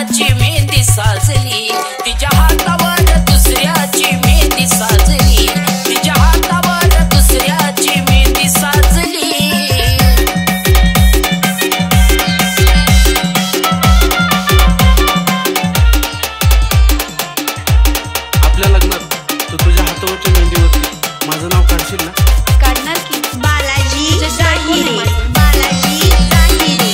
दुसऱ्याची मेहंदी साजली, तिच्या हातावर दुसऱ्याची मेहंदी साजली, तिच्या हातावर दुसऱ्याची मेहंदी साजली। आपल्या लग्नात तू तुझ्या हातावरच्या मेहंदीवरती माझं नाव काढशील ना? काढणार की। बालाजी जाहिरे, बालाजी जाहिरे।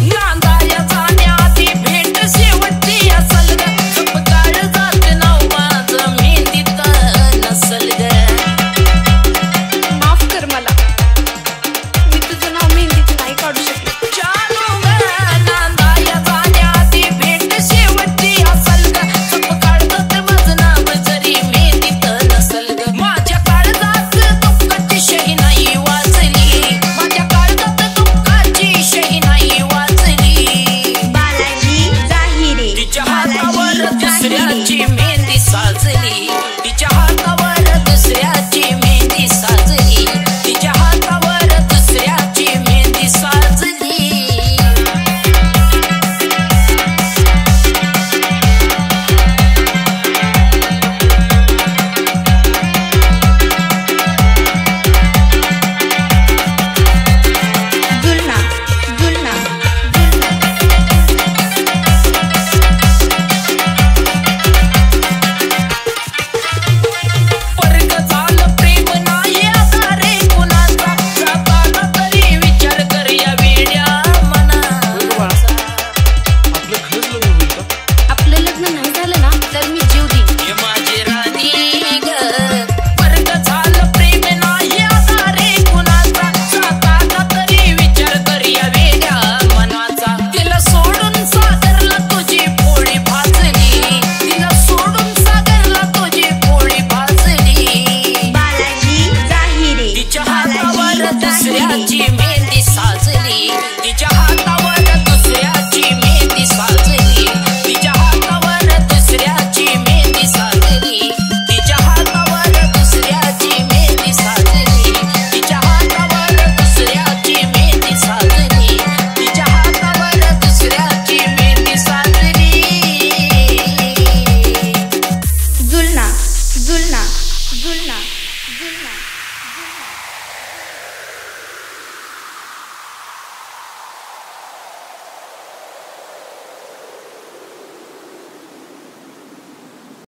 नांदाया जाण्याआधी भेट शेवटची असल ग, झोपकाळ जात नाव माझं मेहंदीत नसल ग। माफ कर मला, मी तुझं नाव मेहंदीत नाही काढू शकले। जानू ग नांदाया जाण्याआधी भेट शेवटची असल ग, झोपकाळ जात माझं नाव जरी मेहंदीत नसल ग। माझ्या काळजात दुःखाची शहीनाई वाजली, माझ्या काळजात दुःखाची शहीनाई वाजली। बालाजी जाहिरे, तिच्या हातावर दुसऱ्याची मेहंदी साजली, तिच्या हातावर दुसऱ्याची मेहंदी साजली, तिच्या हातावर दुसऱ्याची मेहंदी साजली। जुलना जुलना। वर्ग झालं प्रेम नाही आता रे कुणाचा, जाताना तरी विचार कर या वेड्या मनाचा। आपलं खरंच लग्न होईल का? आपलं लग्न नाही झालं ना तर मी जीव देईन। ये माझी राणी ग, वर्ग झालं प्रेम नाही आता रे कुणाचा, जाताना तरी विचार कर या वेड्या मनाचा। तिला सोडून सागरला तुझी पोळी भाजली, तिला सोडून सागरला तुझी पोळी भाजली। बालाजी जाहिरे, तिच्या हातावर दुसऱ्याची मेहंदी साजली,